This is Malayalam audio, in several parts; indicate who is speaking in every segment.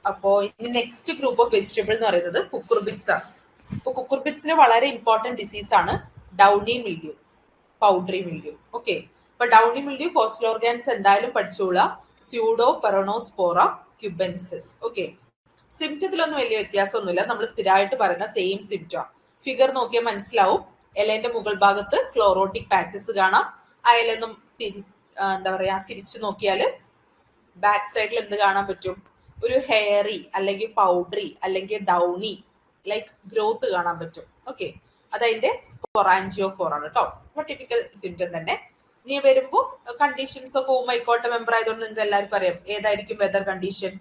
Speaker 1: അപ്പോൾ ഇനി നെക്സ്റ്റ് ഗ്രൂപ്പ് ഓഫ് വെജിറ്റബിൾ എന്ന് പറയുന്നത് കുക്കുർബിറ്റ്സ് ആണ്. അപ്പോൾ കുക്കുർബിറ്റ്സിന് വളരെ ഇമ്പോർട്ടൻറ്റ് ഡിസീസ് ആണ് Downey mildew, powdery mildew. Okay, അപ്പൊ ഡൗണി മിൽഡ്യൂ കോസ്റ്റൽ ഓർഗാൻസ് എന്തായാലും പഠിച്ചോളാം. സ്യൂഡോ പെറോണോസ്പോറ ക്യൂബൻസിസ്. ഓക്കെ, സിംറ്റത്തിലൊന്നും വലിയ വ്യത്യാസമൊന്നുമില്ല, നമ്മൾ സ്ഥിരമായിട്ട് പറയുന്ന സെയിം സിംറ്റം. ഫിഗർ നോക്കിയാൽ മനസ്സിലാവും. ഇലേന്റെ മുകൾ ഭാഗത്ത് ക്ലോറോട്ടിക് പാച്ചസ് കാണാം. ആ ഇലൊന്നും എന്താ പറയാ തിരിച്ചു നോക്കിയാൽ ബാക്ക് സൈഡിൽ എന്ത് കാണാൻ പറ്റും? ഒരു ഹെയറി അല്ലെങ്കിൽ പൗഡറി അല്ലെങ്കിൽ ഡൗണി ലൈക്ക് ഗ്രോത്ത് കാണാൻ പറ്റും. ഓക്കെ, അതതിന്റെ സ്പൊറാൻജിയോഫോർ ആണ് കേട്ടോ. അപ്പൊ ടിപ്പിക്കൽ സിംറ്റം തന്നെ. ഇനി വരുമ്പോൾ കണ്ടീഷൻസ് ഒക്കെ ഊമൈക്കോട്ടെ മെമ്പർ ആയതുകൊണ്ട് നിങ്ങൾക്ക് എല്ലാവർക്കും അറിയാം ഏതായിരിക്കും വെതർ കണ്ടീഷൻ.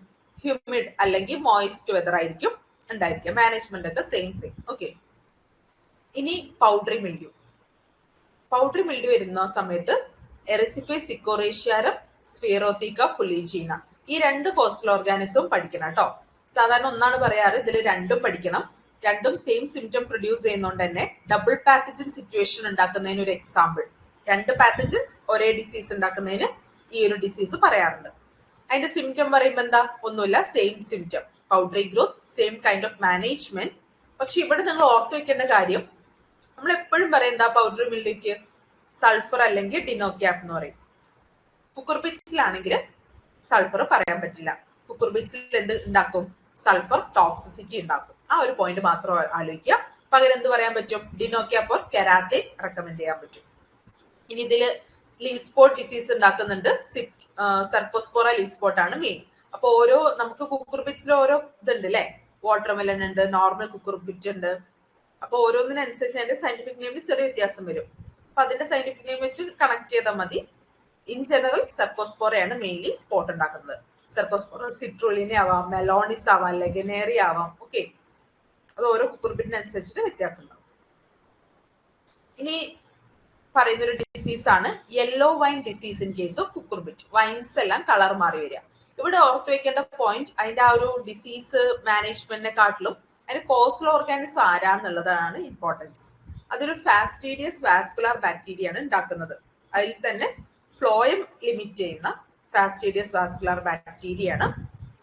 Speaker 1: ഹ്യൂമിഡ് അല്ലെങ്കിൽ മോയിസ്റ്റ് വെതർ ആയിരിക്കും ഉണ്ടായിരിക്കുക. മാനേജ്മെന്റ് ഒക്കെ സെയിം തിങ്. ഓക്കെ, ഇനി പൗഡറി മിൽഡ്യൂ. പൗഡറി മിൽഡ്യൂ വരുന്ന സമയത്ത് എറിസിഫൈ സിക്കോറേഷ്യാരം, സ്ഫിയറോത്തിക്ക ഫുലീജീന, ഈ രണ്ട് കോസ്റ്റൽ ഓർഗാനിസവും പഠിക്കണം കേട്ടോ. സാധാരണ ഒന്നാണ് പറയാറ്, ഇതിൽ രണ്ടും പഠിക്കണം. രണ്ടും സെയിം സിംറ്റം പ്രൊഡ്യൂസ് ചെയ്യുന്നതുകൊണ്ട് തന്നെ ഡബിൾ പാത്തജൻ സിറ്റുവേഷൻ ഉണ്ടാക്കുന്നതിന് ഒരു എക്സാമ്പിൾ. രണ്ട് പാത്തജൻസ് ഒരേ ഡിസീസ് ഉണ്ടാക്കുന്നതിന് ഈ ഒരു ഡിസീസ് പറയാറുണ്ട്. അതിന്റെ സിംറ്റം പറയുമ്പോൾ എന്താ? ഒന്നുമില്ല, same symptom, powdery growth, same kind of management. പക്ഷെ ഇവിടെ നിങ്ങൾ ഓർത്തു വെക്കേണ്ട കാര്യം, നമ്മൾ എപ്പോഴും പറയും എന്താ പൗഡറി മിൽഡ്യൂക്ക്? സൾഫർ അല്ലെങ്കിൽ ഡിനോക്യാപ്പ് എന്ന് പറയും. കുക്കുർബിറ്റ്സിലാണെങ്കിൽ സൾഫർ പറയാൻ പറ്റില്ല. കുക്കുർബിറ്റ്സിൽ എന്ത് ഉണ്ടാക്കും? സൾഫർ ടോക്സിസിറ്റി ഉണ്ടാക്കും. ആ ഒരു പോയിന്റ് മാത്രം ആലോചിക്കുക. പകരം എന്ത് പറയാൻ പറ്റും? ഡിനോക്യാപ്പ് ഓർ കെരാത്തിൻ റെക്കമെൻഡ് ചെയ്യാൻ പറ്റും. ഇനി ഇതില് ലീവ് സ്പോട്ട് ഡിസീസ് ഉണ്ടാക്കുന്നുണ്ട്. സർക്കോസ്പോറ ലീവ് സ്പോട്ട് ആണ് മെയിൻ. അപ്പൊ ഓരോ നമുക്ക് കുക്കുർബിറ്റ്സിൽ ഓരോ ഇതുണ്ട് അല്ലെ. വാട്ടർമെലൺ ഉണ്ട്, നോർമൽ കുക്കുർബിറ്റ് ഉണ്ട്. അപ്പൊ ഓരോന്നിനനുസരിച്ച് അതിന്റെ സയന്റിഫിക് നെയിമിൽ ചെറിയ വ്യത്യാസം വരും. അപ്പൊ അതിന്റെ സയന്റിഫിക് നെയിം വെച്ച് കണക്ട് ചെയ്താൽ മതി. ഇൻ ജനറൽ സർക്കോസ്പോറയാണ് മെയിൻലി സ്പോട്ട് ഉണ്ടാക്കുന്നത്. സർക്കോസ്പോറ സിട്രുലിനെ ആവാം, മെലോണിസ് ആവാം, ലെഗനേറി ആവാം. ഓക്കെ, അത് ഓരോ കുക്കുർബിറ്റിനനുസരിച്ചിട്ട് വ്യത്യാസം ഉണ്ടാവും. ഇനി പറയുന്ന ഒരു ഡിസീസ് ആണ് yellow wine disease in case of cucurbit. Vines എല്ലാം കളർ മാറി വരിക. ഇവിടെ ഓർത്തു വെക്കേണ്ട പോയിന്റ്, അതിന്റെ ആ ഒരു ഡിസീസ് മാനേജ്മെന്റിനെക്കാട്ടിലും അതിന്റെ കോസ്റ്റൽ ഓർഗാനിസം ആരാന്നുള്ളതാണ് ഇമ്പോർട്ടൻസ്. അതൊരു ഫാസ്റ്റീഡിയസ് വാസ്കുലാർ ബാക്ടീരിയ ആണ് ഉണ്ടാക്കുന്നത്. അതിൽ തന്നെ ഫ്ലോയം ലിമിറ്റ് ചെയ്യുന്ന ഫാസ്റ്റീഡിയസ് വാസ്കുലാർ ബാക്ടീരിയ ആണ്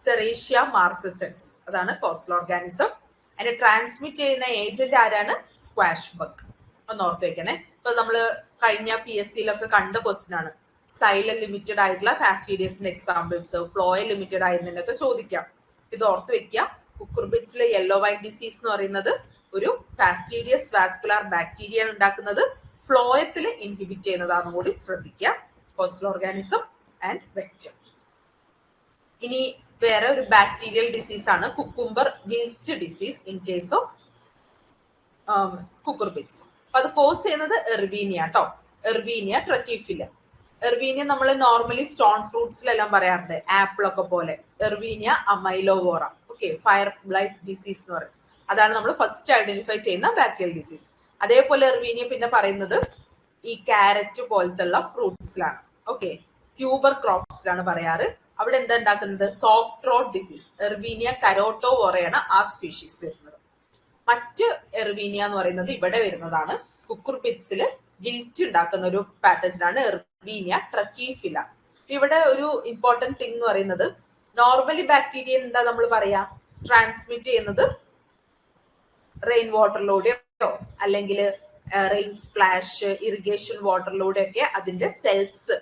Speaker 1: സെറേഷ്യ മാർസസെൻസ്. അതാണ് കോസ്റ്റൽ ഓർഗാനിസം. അതിനെ ട്രാൻസ്മിറ്റ് ചെയ്യുന്ന ഏജന്റ് ആരാണ്? Squash bug. ഒന്ന് ഓർത്ത് വെക്കണേ. ഇപ്പൊ നമ്മള് കഴിഞ്ഞ PSCയിലൊക്കെ കണ്ട ക്വസ്റ്റ്യൻ ആണ്. സൈലം ലിമിറ്റഡ് ആയിട്ടുള്ള ഫാസ്റ്റീഡിയസിന്റെ എക്സാമ്പിൾസ്, ഫ്ലോയം ലിമിറ്റഡ് ആയിരുന്നൊക്കെ ചോദിക്കാം. ഇത് ഓർത്ത് വെക്കുക. കുക്കുർബിറ്റ്സിലെ യെല്ലോ വൈൻ ഡിസീസ് എന്ന് പറയുന്നത് ഒരു ഫാസ്റ്റീഡിയസ് വാസ്കുലാർ ബാക്ടീരിയ ഉണ്ടാക്കുന്നത്, ഫ്ലോയത്തിൽ ഇൻഹിബിറ്റ് ചെയ്യുന്നതാണെന്ന് കൂടി ശ്രദ്ധിക്കുക. Causal organism and vector. ഇനി വേറെ ഒരു ബാക്ടീരിയൽ ഡിസീസ് ആണ് cucumber wilt disease in case of cucurbits. അപ്പൊ അത് കോസ് ചെയ്യുന്നത് എർവീനിയ കേട്ടോ. Erwinia tracheiphila. എർവീനിയ നമ്മൾ നോർമലി സ്റ്റോൺ ഫ്രൂട്ട്സിലെല്ലാം പറയാറുണ്ട്, ആപ്പിൾ ഒക്കെ പോലെ. Erwinia amylovora. Okay, fire blight disease എന്ന് പറയും. അതാണ് നമ്മൾ ഫസ്റ്റ് ഐഡന്റിഫൈ ചെയ്യുന്ന ബാക്ടീരിയൽ ഡിസീസ്. അതേപോലെ എർവീനിയ പിന്നെ പറയുന്നത് ഈ ക്യാരറ്റ് പോലത്തുള്ള ഫ്രൂട്ട്സിലാണ്. ഓക്കെ, ട്യൂബർ ക്രോപ്സിലാണ് പറയാറ്. അവിടെ എന്താ ഉണ്ടാക്കുന്നത്? Soft road disease. എർവീനിയ കരോട്ടോവോറയാണ് ആ സ്പീഷീസ് വരുന്നത്. മറ്റ് എർവീനിയ എന്ന് പറയുന്നത് ഇവിടെ വരുന്നതാണ്. കുക്കുർബിറ്റ്സിൽ ഗിൽറ്റ് ഉണ്ടാക്കുന്ന ഒരു പാത്തജനാണ് എർവീനിയ ട്രക്കീഫില. ഇവിടെ ഒരു ഇമ്പോർട്ടന്റ് തിങ് എന്ന് പറയുന്നത്, നോർമലി ബാക്ടീരിയ എന്താ നമ്മൾ പറയാ ട്രാൻസ്മിറ്റ് ചെയ്യുന്നത്? റെയിൻ വാട്ടറിലൂടെയോ അല്ലെങ്കിൽ റെയിൻ സ്പ്ലാഷ്, ഇറിഗേഷൻ വാട്ടറിലൂടെയൊക്കെ അതിന്റെ സെൽസ്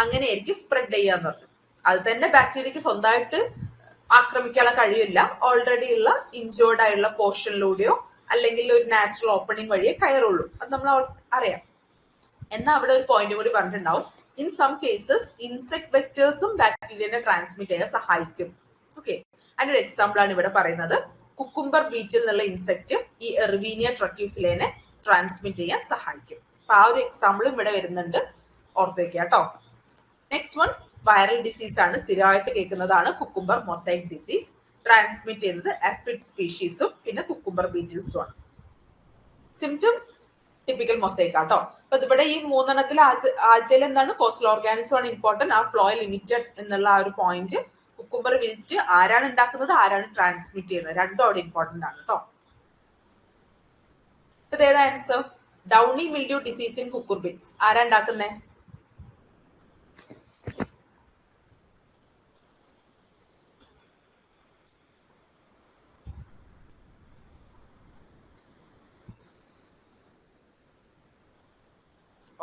Speaker 1: അങ്ങനെയായിരിക്കും സ്പ്രെഡ് ചെയ്യാന്ന് പറഞ്ഞു. അത് തന്നെ ബാക്ടീരിയക്ക് സ്വന്തമായിട്ട് ആക്രമിക്കാനുള്ള കഴിയില്ല. ഓൾറെഡി ഉള്ള ഇൻജേർഡ് ആയുള്ള പോർഷനിലൂടെയോ അല്ലെങ്കിൽ ഒരു നാച്ചുറൽ ഓപ്പണിംഗ് വഴിയേ കയറുള്ളൂ. അത് നമ്മൾ അറിയാം. എന്നാൽ അവിടെ ഒരു പോയിന്റ് കൂടി പറഞ്ഞിട്ടുണ്ടാവും. ഇൻ സം കേസസ് ഇൻസെക്ട് വെക്ടേഴ്സും ബാക്ടീരിയനെ ട്രാൻസ്മിറ്റ് ചെയ്യാൻ സഹായിക്കും. ഓക്കെ, അതിനൊരു എക്സാമ്പിൾ ആണ് ഇവിടെ പറയുന്നത്. കുക്കുംബർ ബീറ്റിൽ നിന്നുള്ള ഇൻസെക്ട് ഈ എർവീനിയ ട്രക്കീഫിലേനെ ട്രാൻസ്മിറ്റ് ചെയ്യാൻ സഹായിക്കും. അപ്പൊ ആ ഒരു എക്സാമ്പിളും ഇവിടെ വരുന്നുണ്ട്, ഓർത്ത് വെക്കുക കേട്ടോ. നെക്സ്റ്റ് വൺ വൈറൽ ഡിസീസ് ആണ്, സ്ഥിരമായിട്ട് കേൾക്കുന്നതാണ് കുക്കുംബർ മൊസൈക് ഡിസീസ്. ട്രാൻസ്മിറ്റ് ചെയ്യുന്നത് എഫിഡ് സ്പീഷീസും പിന്നെ കുക്കുംബർ ബീറ്റിൽസും ആണ്. സിംറ്റം ടിപ്പിക്കൽ മൊസൈക് ആട്ടോ. അപ്പൊ ഇവിടെ ഈ മൂന്നെണ്ണത്തിൽ ആദ്യത്തിൽ എന്താണ്? കോസ്റ്റൽ ഓർഗാനിസം ആണ് ഇമ്പോർട്ടന്റ്. ആ ഫ്ലോ ലിമിറ്റഡ് എന്നുള്ള ആ ഒരു പോയിന്റ്. കുക്കുംബർ വിൽറ്റ് ആരാണ് ഉണ്ടാക്കുന്നത്, ആരാണ് ട്രാൻസ്മിറ്റ് ചെയ്യുന്നത്, രണ്ടും അവിടെ ഇമ്പോർട്ടന്റ് ആണ് കേട്ടോ. ഇപ്പൊ ഏതാ answer? Downy mildew disease in cucurbits ആരാ ഉണ്ടാക്കുന്നേ?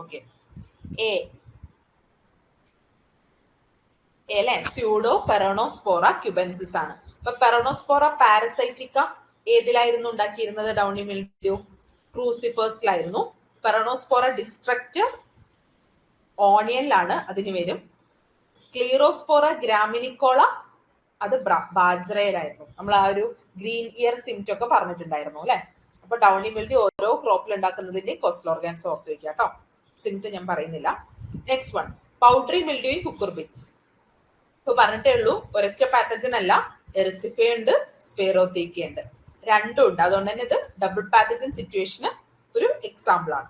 Speaker 1: ഓക്കെ, എ അല്ലെ, സ്യൂഡോ പെറോണോസ്പോറ ക്യുബൻസിസ് ആണ്. അപ്പൊ പെറോണോസ്പോറ പാരസൈറ്റിക്ക ഏതിലായിരുന്നു ഉണ്ടാക്കിയിരുന്നത്? Downey mildew ക്രൂസിഫേഴ്സിലായിരുന്നു. പെറോണോസ്പോറ ഡിസ്ട്രക്റ്റർ ഓണിയനിലാണ് അതിന് വരും. സ്ക്ലീറോസ്പോറ ഗ്രാമിനിക്കോള അത് ബാജ്രയിലായിരുന്നു. നമ്മൾ ആ ഒരു ഗ്രീൻ ഇയർ സിംറ്റം ഒക്കെ പറഞ്ഞിട്ടുണ്ടായിരുന്നു അല്ലെ. അപ്പൊ ഡൗണി മിൽഡ്യൂ ഓരോ ക്രോപ്പിൽ ഉണ്ടാക്കുന്നതിന്റെ കോസ്റ്റൽ ഓർഗാൻസ് ഓർത്ത് വെക്കുക കേട്ടോ. സിംറ്റം ഞാൻ പറയുന്നില്ല. Next one, powdery mildew in cucurbits. ഇപ്പൊ പറഞ്ഞിട്ടേ ഉള്ളൂ, ഒരൊറ്റ പാത്തജൻ അല്ല, എറിസിഫ ഉണ്ട്, സ്ഫേറോത്തേക്ക ഉണ്ട്, രണ്ടും ഉണ്ട്. അതുകൊണ്ട് തന്നെ ഇത് ഡബിൾ പാത്തജൻ സിറ്റുവേഷന് ഒരു എക്സാമ്പിൾ ആണ്.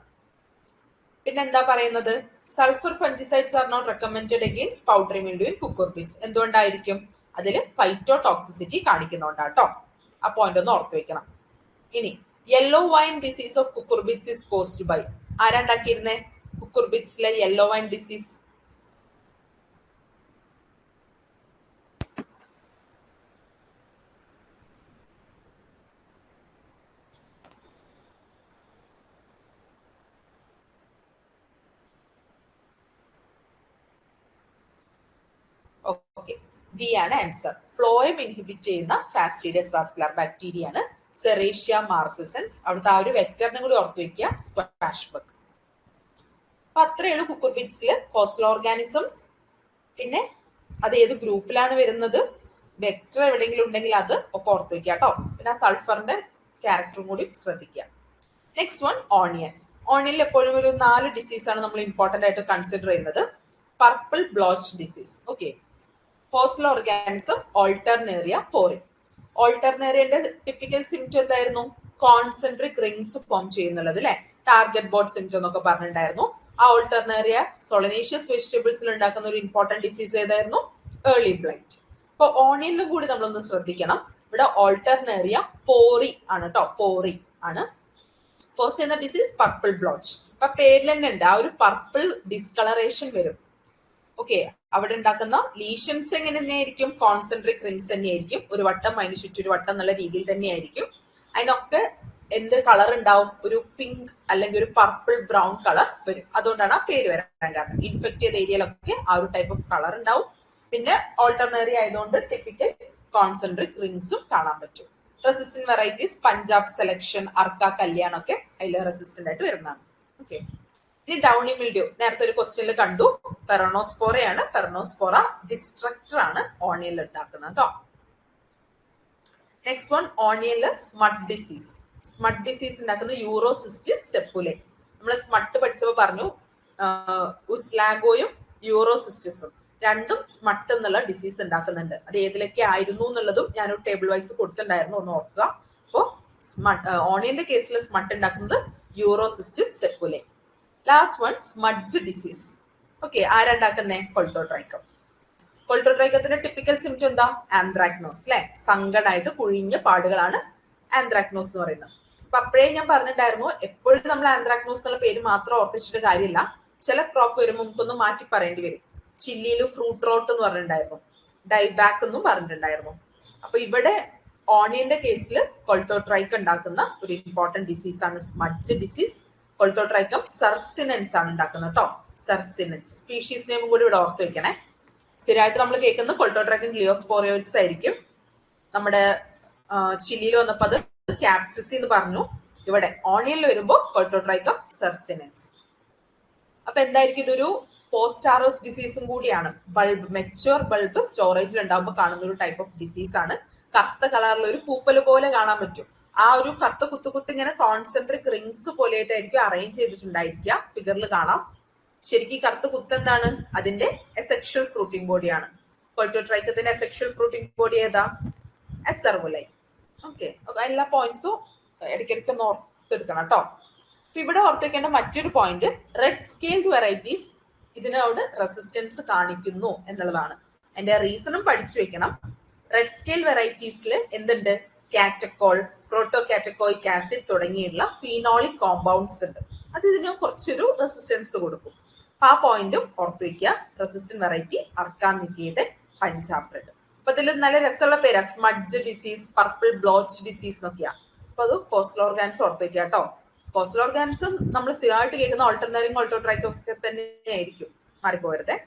Speaker 1: പിന്നെ എന്താ പറയുന്നത്? Sulphur fungicides are not recommended against powdery mildew in cucurbits. എന്തുകൊണ്ടായിരിക്കും? അതിൽ ഫൈറ്റോ ടോക്സിസിറ്റി കാണിക്കുന്നുണ്ടാട്ടോ. ആ പോയിന്റ് ഒന്ന് ഓർത്ത് വെക്കണം. ഇനി yellow wine disease of cucurbits is caused by. ആരാണ്ടാക്കിയിരുന്നേ കുക്കുർബിറ്റ്സിലെ യെല്ലോ വൈൻ ഡിസീസ്? ഓക്കെ, ഡി ആണ് ആൻസർ. ഫ്ലോയം ഇൻഹിബിറ്റ് ചെയ്യുന്ന ഫാസ്റ്റിഡിയസ് വാസ്കുലർ ബാക്ടീരിയ ആണ് സെറേഷ്യ മാർസിസൻസ്. അവിടുത്തെ ആ ഒരു വെക്ടറിനെ കൂടി ഓർത്ത് വെക്കുക, സ്ക്വാഷ് ബഗ്. അപ്പൊ അത്രയേ ഉള്ളൂ കുക്കുർബിറ്റ്സില് കോസ്റ്റൽ ഓർഗാനിസംസ്. പിന്നെ അത് ഏത് ഗ്രൂപ്പിലാണ് വരുന്നത്, വെക്ടർ എവിടെയെങ്കിലും ഉണ്ടെങ്കിൽ അത് ഒക്കെ ഓർത്ത് വെക്കുക കേട്ടോ. പിന്നെ ആ സൾഫറിന്റെ ക്യാരക്ടറും കൂടി ശ്രദ്ധിക്കുക. Next one, onion. ഓണിയനിൽ എപ്പോഴും ഒരു 4 ഡിസീസ് ആണ് നമ്മൾ ഇമ്പോർട്ടന്റ് ആയിട്ട് കൺസിഡർ ചെയ്യുന്നത്. Purple blotch disease, okay. Causal organism Alternaria porri. ഓൾട്ടർനേറിയന്റെ ടിപ്പിക്കൽ സിംറ്റം എന്തായിരുന്നു? കോൺസെൻട്രിക് റിങ്സ് ഫോം ചെയ്യുന്നുള്ളത് അല്ലെ, ടാർഗറ്റ് ബോർഡ് സിംറ്റം എന്നൊക്കെ പറഞ്ഞിട്ടുണ്ടായിരുന്നു. ആ ഓൾട്ടർനേറിയ സോളനേഷ്യസ് വെജിറ്റബിൾസിൽ ഉണ്ടാക്കുന്ന ഒരു ഇമ്പോർട്ടന്റ് ഡിസീസ് ഏതായിരുന്നു? Early blight. അപ്പൊ ഓണിയനിലും കൂടി നമ്മളൊന്ന് ശ്രദ്ധിക്കണം. ഇവിടെ ഓൾട്ടർനേറിയ പോറി ആണ് കേട്ടോ, പോറി ആണ് കോസ് ചെയ്യുന്ന ഡിസീസ് പർപ്പിൾ ബ്ലോച്ച്. അപ്പൊ പേരിൽ തന്നെ ഉണ്ട്, ആ ഒരു പർപ്പിൾ ഡിസ്കളറേഷൻ വരും. ഓക്കെ, അവിടെ ഉണ്ടാക്കുന്ന ലീഷൻസ് എങ്ങനെ തന്നെയായിരിക്കും? കോൺസെൻട്രിക് റിങ്സ് തന്നെയായിരിക്കും. ഒരു വട്ടം അതിന് ചുറ്റും ഒരു വട്ടം എന്നുള്ള രീതിയിൽ തന്നെയായിരിക്കും. അതിനൊക്കെ എന്ത് കളർ ഉണ്ടാവും? ഒരു പിങ്ക് അല്ലെങ്കിൽ ഒരു പർപ്പിൾ ബ്രൗൺ കളർ വരും. അതുകൊണ്ടാണ് ആ പേര് വരാൻ കാരണം. ഇൻഫെക്ട് ചെയ്ത ഏരിയയിലൊക്കെ ആ ഒരു ടൈപ്പ് ഓഫ് കളർ ഉണ്ടാവും. പിന്നെ ഓൾട്ടർനറി ആയതുകൊണ്ട് ടിപ്പിക്കൽ കോൺസെൻട്രിക് റിങ്സും കാണാൻ പറ്റും. Resistant varieties Punjab selection, Arka Kalyan ഒക്കെ അതിൽ റെസിസ്റ്റന്റ് ആയിട്ട് വരുന്നതാണ്. ഓക്കെ, ഇനി ഡൗണി മിൽഡ്യൂ നേരത്തെ ഒരു ക്വസ്റ്റ്യനിൽ കണ്ടു, പെറോണോസ്പോറയാണ്. പെറോണോസ്പോറ ഡിസ്ട്രക്ടർ ആണ് ഓണിയനിൽ ഉണ്ടാക്കുന്നത് കേട്ടോ. നെക്സ്റ്റ് വൺ, ഓണിയനില് സ്മട്ട് ഡിസീസ്. സ്മട്ട് ഡിസീസ് ഉണ്ടാക്കുന്നത് യൂറോസിസ്റ്റിസ് സെപ്പുലെ. നമ്മൾ സ്മട്ട് പഠിച്ചപ്പോൾ പറഞ്ഞു ഉസ്ലാഗോയും യൂറോസിസ്റ്റിസും രണ്ടും സ്മട്ട് എന്നുള്ള ഡിസീസ് ഉണ്ടാക്കുന്നുണ്ട്. അത് ഏതിലൊക്കെ ആയിരുന്നു എന്നുള്ളതും ഞാനൊരു ടേബിൾ വൈസ് കൊടുത്തിട്ടുണ്ടായിരുന്നു, ഒന്ന് ഓർക്കുക. അപ്പോൾ ഓണിയന്റെ കേസിൽ സ്മട്ട് ഉണ്ടാക്കുന്നത് Urocystis cepulae. Last one, smudge disease. Okay, ആരുണ്ടാക്കുന്നേ? കൊൾട്ടോട്രൈക്കം. കൊൾട്ടോട്രൈക്കത്തിന്റെ ടിപ്പിക്കൽ സിംറ്റം എന്താ? ആന്ത്രാക്നോസ് അല്ലെ, സങ്കടായിട്ട് കുഴിഞ്ഞ പാടുകളാണ് ആന്ത്രാക്നോസ് എന്ന് പറയുന്നത്. അപ്പൊ അപ്പോഴേ ഞാൻ പറഞ്ഞിട്ടുണ്ടായിരുന്നു, എപ്പോഴും നമ്മൾ ആന്ത്രാക്നോസ് എന്നുള്ള പേര് മാത്രം ഓർത്തിച്ചിട്ട് കാര്യമില്ല. ചില ക്രോപ്പ് വരുമ്പോൾ നമുക്കൊന്ന് മാറ്റി പറയേണ്ടി വരും. ചില്ലിയിൽ ഫ്രൂട്ട് റോട്ട് എന്ന് പറഞ്ഞിട്ടുണ്ടായിരുന്നു, ഡൈബാക്ക് എന്നും പറഞ്ഞിട്ടുണ്ടായിരുന്നു. അപ്പൊ ഇവിടെ ഓണിയന്റെ കേസിൽ കൊൾട്ടോട്രൈക്കം ഉണ്ടാക്കുന്ന ഒരു ഇമ്പോർട്ടന്റ് ഡിസീസ് ആണ് സ്മഡ്ജ് ഡിസീസ്. കൊൾട്ടോട്രൈക്കം സർസിനൻസ് ആണ് ഉണ്ടാക്കുന്നത് കേട്ടോ, സർസിനൻസ്. സ്പീഷീസ് നെയിമും കൂടി ഇവിടെ ഓർത്ത് വെക്കണേ. സ്ഥിരമായിട്ട് നമ്മൾ കേൾക്കുന്നത് കൊൾട്ടോട്രൈക്കം ഗ്ലിയോസ്പോറിയോയിഡ്സ് ആയിരിക്കും. നമ്മുടെ ചില്ലിയിൽ വന്നപ്പോൾ അത് ക്യാപ്സിസി എന്ന് പറഞ്ഞു. ഇവിടെ ഓണിയനിൽ വരുമ്പോൾ കൊൾട്ടോട്രൈക്കം സർസിനൻസ്. അപ്പൊ എന്തായിരിക്കും? ഇതൊരു പോസ്റ്റാറോസ് ഡിസീസും കൂടിയാണ്. ബൾബ്, മെച്യൂർ ബൾബ് സ്റ്റോറേജിൽ ഉണ്ടാകുമ്പോൾ കാണുന്ന ഒരു ടൈപ്പ് ഓഫ് ഡിസീസ് ആണ്. കറുത്ത കളറിൽ ഒരു പൂപ്പല് പോലെ കാണാൻ പറ്റും. ആ ഒരു കറുത്ത കുത്ത് ഇങ്ങനെ കോൺസെൻട്രിക് റിങ്സ് പോലെയായിട്ടായിരിക്കും അറേഞ്ച് ചെയ്തിട്ടുണ്ടായിരിക്കുക. ഫിഗറിൽ കാണാം. ശരിക്കും കറുത്ത കുത്ത് എന്താണ്? അതിന്റെ എസെക്ഷൽ ഫ്രൂട്ടിംഗ് ബോഡിയാണ്. കൊൾട്ടോട്രൈക്കത്തിന്റെ എസെക്ഷൽ ഫ്രൂട്ടിംഗ് ബോഡി ഏതാ? എസർവുലൈ. ഓക്കെ, എല്ലാ പോയിന്റ്സും ഇടയ്ക്കിടയ്ക്ക് ഒന്ന് ഓർത്തെടുക്കണം കേട്ടോ. അപ്പൊ ഇവിടെ ഓർത്തേക്കേണ്ട മറ്റൊരു പോയിന്റ്, റെഡ് സ്കെയിൽഡ് വെറൈറ്റീസ് ഇതിനോട് റെസിസ്റ്റൻസ് കാണിക്കുന്നു എന്നുള്ളതാണ്. അതിന്റെ റീസണും പഠിച്ചു വെക്കണം. റെഡ് സ്കെയിൽ വെറൈറ്റീസിൽ എന്തുണ്ട്? കാറ്റക്കോൾ, പ്രോട്ടോ കാറ്റക്കോയിക് ആസിഡ് തുടങ്ങിയുള്ള ഫീനോളിക് കോമ്പൗണ്ട്സ് ഉണ്ട്. അത് ഇതിന് കുറച്ചൊരു റെസിസ്റ്റൻസ് കൊടുക്കും. അപ്പൊ ആ പോയിന്റും ഓർത്തു വെക്കുക. റെസിസ്റ്റന്റ് വെറൈറ്റി അർക്കാനിക്കയുടെ പഞ്ചാബ് റെഡ്. അപ്പൊ ഇതിൽ നല്ല രസമുള്ള പേരാ, smudge disease, purple blotch disease എന്നൊക്കെയാ. അപ്പൊ അത് കോസ്റ്റൽ ഓർഗാൻസ് ഓർത്തു വെക്കുക കേട്ടോ. കോസ്റ്റൽ ഓർഗാനിസം നമ്മൾ സ്ഥിരമായിട്ട് കേൾക്കുന്ന ഓൾട്ടർനറിയും ഓൾട്ടോട്രൈക്കും ഒക്കെ തന്നെയായിരിക്കും, മാറിപ്പോരുതേ.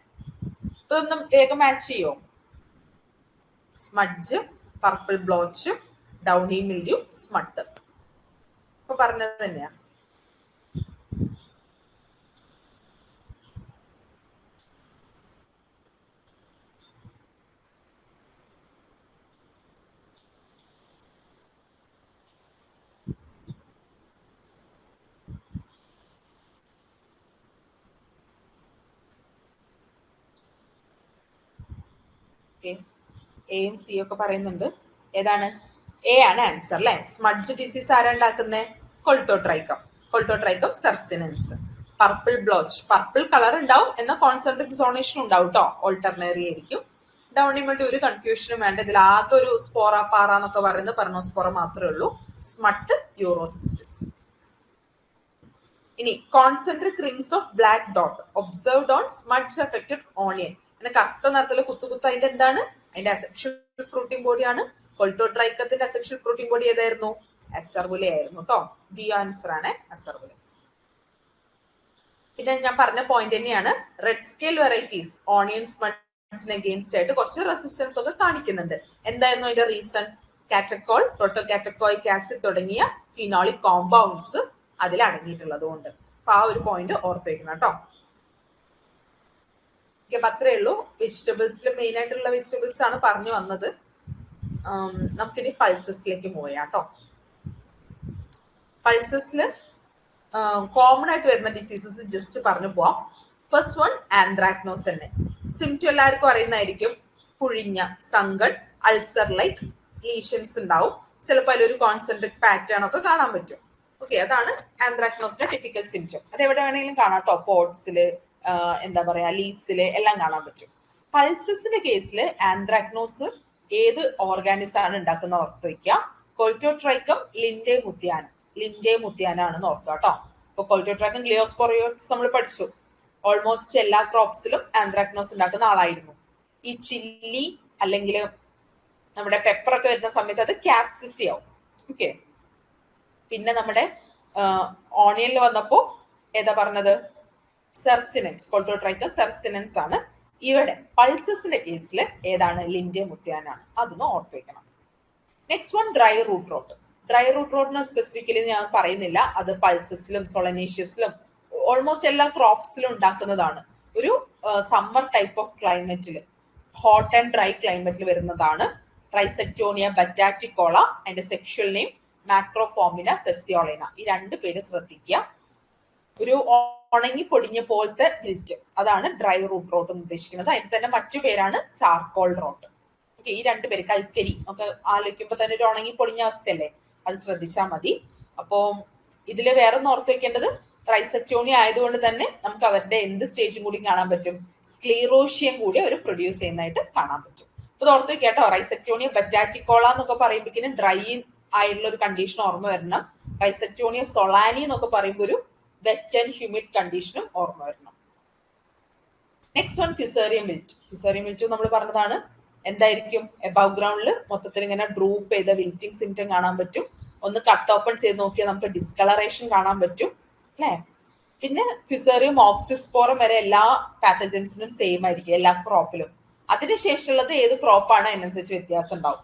Speaker 1: ഇതൊന്നും വേഗം മാച്ച് ചെയ്യോ? Smudge, purple Bloch, Downey mildew, സ്മട്ട്. ഇപ്പൊ പറഞ്ഞത് തന്നെയാ. എയും സിയും ഒക്കെ പറയുന്നുണ്ട്. ഏതാണ്? എ ആണ് ആൻസർ അല്ലെ. സ്മഡ്ജ് ഡിസീസ് ആരാ ഉണ്ടാക്കുന്നത്? കൊൾട്ടോട്രൈക്കം. കൊൾട്ടോട്രൈക്കം സർസിനൻസ്. പർപ്പിൾ ബ്ലോച്ച്, പർപ്പിൾ കളർ ഉണ്ടാവും, എന്നാൽ കോൺസെൻട്രിക് സോണേഷൻ ഉണ്ടാവും കേട്ടോ. ഓൾട്ടർനറി ആയിരിക്കും. ഡൗണി മിൽഡ്യൂ ഒരു കൺഫ്യൂഷനും വേണ്ട, ഇതിൽ ആകെ ഒരു സ്പോറ പാറ എന്നൊക്കെ പറയുന്നത് പെർണോസ്പോറ മാത്രമേ ഉള്ളൂ. സ്മട്ട് യൂറോസിസ്റ്റിസ്. ഇനി concentric rings of black dot observed on smudge affected onion. അങ്ങനെ കറുത്ത നിറത്തില് കുത്തുകുത്ത് അതിന്റെ എന്താണ്? അതിന്റെ അസെക്ഷൽ ഫ്രൂട്ടിംഗ് ബോഡിയാണ്. കൊൾട്ടോട്രൈക്കത്തിന്റെ അസെക്ഷൽ ഫ്രൂട്ടിംഗ് ബോഡി ഏതായിരുന്നു? അസർവുല ആയിരുന്നു കേട്ടോ. ബി ആൻസർ ആണ് അസർവുല. പിന്നെ ഞാൻ പറഞ്ഞ പോയിന്റ് തന്നെയാണ്, റെഡ് സ്കെയിൽ വെറൈറ്റീസ് ഓണിയൻ സ്മഡ്ജിന് അഗെയിൻസ്റ്റ് ആയിട്ട് കുറച്ച് റെസിസ്റ്റൻസ് ഒക്കെ കാണിക്കുന്നുണ്ട്. എന്തായിരുന്നു അതിന്റെ റീസൺ? കാറ്റക്കോൾ, പ്രോട്ടോകാറ്റക്കോയിക് ആസിഡ് തുടങ്ങിയ ഫിനോളിക് കോമ്പൗണ്ട്സ് അതിൽ അടങ്ങിയിട്ടുള്ളത് കൊണ്ട്. അപ്പൊ ആ ഒരു പോയിന്റ് ഓർത്ത് വെക്കണം കേട്ടോ. അത്രേ ഉള്ളൂ. വെജിറ്റബിൾസിൽ മെയിൻ ആയിട്ടുള്ള വെജിറ്റബിൾസ് ആണ് പറഞ്ഞു വന്നത്. നമുക്കിനി പൾസസിലേക്ക് മൂവ് ചെയ്യാം കേട്ടോ. പൾസസിൽ കോമൺ ആയിട്ട് വരുന്ന ഡിസീസസ് ജസ്റ്റ് പറഞ്ഞു പോവാം. ഫസ്റ്റ് വൺ ആന്ത്രാക്നോസ് തന്നെ. സിംറ്റം എല്ലാവർക്കും അറിയുന്നതായിരിക്കും. പുഴിഞ്ഞ, സങ്കൺ, അൾസർ ലൈക്ക് ലീഷൻസ് ഉണ്ടാവും. ചിലപ്പോൾ അതിലൊരു കോൺസെൻട്രിക് പാറ്റേൺ ഒക്കെ കാണാൻ പറ്റും. ഓക്കെ, അതാണ് ആന്ത്രാക്നോസിന്റെ ടിപ്പിക്കൽ സിംറ്റം. അത് എവിടെ വേണമെങ്കിലും കാണാം കേട്ടോ. പോട്ട്സില്, എന്താ പറയാ, ലീവ്സില് എല്ലാം കാണാൻ പറ്റും. പൾസസിന്റെ കേസിൽ ആന്ത്രാക്നോസ് ഏത് ഓർഗാനിസം ആണ് ഉണ്ടാക്കുന്ന ഓർത്ത് വയ്ക്കുക. കൊൾട്ടോട്രൈക്കം ലിൻഡെ മുത്തിയാന. ലിൻഡെ മുത്തിയാന ആണെന്ന് ഓർക്കുക കേട്ടോ. ഇപ്പൊ കൊൾട്ടോട്രൈക്കം ഗ്ലിയോസ്പോറിയോട്സ് നമ്മൾ പഠിച്ചു. ഓൾമോസ്റ്റ് എല്ലാ ക്രോപ്സിലും ആന്ത്രാക്നോസ് ഉണ്ടാക്കുന്ന ആളായിരുന്നു. ഈ ചില്ലി അല്ലെങ്കിൽ നമ്മുടെ പെപ്പർ ഒക്കെ വരുന്ന സമയത്ത് അത് ക്യാപ്സിസി ആവും. ഓക്കെ, പിന്നെ നമ്മുടെ ഓണിയനിൽ വന്നപ്പോ ഏതാ പറഞ്ഞത്? സെർസിനൻസ്. കൊൾട്ടോട്രൈക്കം സെർസിനൻസ് ആണ്. ഇവിടെ പൾസസിന്റെ കേസിൽ ഏതാണ്? ലിൻഡെ മുത്തിയാനാണ്. അതൊന്ന് ഓർത്ത് വെക്കണം. Next one dry root rot. Dry root റോട്ടിന് സ്പെസിഫിക്കലി ഞാൻ പറയുന്നില്ല, അത് പൾസസിലും സൊളനേഷ്യസിലും ഓൾമോസ്റ്റ് എല്ലാ ക്രോപ്സിലും ഉണ്ടാക്കുന്നതാണ്. ഒരു സമ്മർ ടൈപ്പ് ഓഫ് ക്ലൈമറ്റിൽ, ഹോട്ട് ആൻഡ് ഡ്രൈ ക്ലൈമറ്റിൽ വരുന്നതാണ്. ട്രൈസെക്ടോണിയ ബറ്റാറ്റിക്കോള, അതിന്റെ സെക്ഷൽ നെയിം മാക്രോഫോമിന ഫെസിയോളിന. ഈ രണ്ട് പേര് ശ്രദ്ധിക്കുക. ഒരു ഉണങ്ങി പൊടിഞ്ഞ പോലത്തെ വിൽറ്റ്, അതാണ് ഡ്രൈ റൂട്ട് റോട്ട് എന്ന് ഉദ്ദേശിക്കുന്നത്. അതിന് തന്നെ മറ്റു പേരാണ് ചാർക്കോൾ റോട്ട്. ഓക്കെ, ഈ രണ്ട് പേര് കൽക്കരി ഒക്കെ ആലോചിക്കുമ്പോ തന്നെ ഒരു ഉണങ്ങി പൊടിഞ്ഞ അവസ്ഥയല്ലേ, അത് ശ്രദ്ധിച്ചാൽ മതി. അപ്പോ ഇതില് വേറെ ഒന്ന് ഓർത്ത് വെക്കേണ്ടത്, ട്രൈസെക്ടോണിയ ആയതുകൊണ്ട് തന്നെ നമുക്ക് അവരുടെ എന്ത് സ്റ്റേജും കൂടി കാണാൻ പറ്റും? സ്ക്ലീറോഷിയം കൂടി അവർ പ്രൊഡ്യൂസ് ചെയ്യുന്നതായിട്ട് കാണാൻ പറ്റും. അപ്പൊ ഓർത്ത് വെക്കാട്ടോ. ട്രൈസെക്ടോണിയ ബറ്റാറ്റിക്കോള എന്നൊക്കെ പറയുമ്പോഴേക്കും ഡ്രൈ ആയിട്ടുള്ള ഒരു കണ്ടീഷൻ ഓർമ്മ വരണം. ട്രൈസെക്ടോണിയ സൊളാനി എന്നൊക്കെ പറയുമ്പോൾ ഒരു വെറ്റ് ആൻഡ് ഹ്യൂമിഡ് കണ്ടീഷനും ഓർമ്മ വരണം. Next one fusarium wilt. Fusarium wilt നമ്മൾ പറഞ്ഞതാണ്. എന്തായിരിക്കും? എബവ് ഗ്രൗണ്ടിൽ മൊത്തത്തിൽ ഇങ്ങനെ ഡ്രൂപ്പ് ചെയ്ത വിൽറ്റിംഗ് സിംറ്റം കാണാൻ പറ്റും. ഒന്ന് കട്ട് ഓപ്പൺ ചെയ്ത് നോക്കിയാൽ നമുക്ക് ഡിസ്കളറേഷൻ കാണാൻ പറ്റും അല്ലെ. പിന്നെ ഫിസേറിയം ഓക്സിസ്പോറം വരെ എല്ലാ പാത്തജൻസിനും സെയിം ആയിരിക്കും എല്ലാ ക്രോപ്പിലും. അതിനുശേഷമുള്ളത് ഏത് ക്രോപ്പാണ് അതിനനുസരിച്ച് വ്യത്യാസം ഉണ്ടാവും.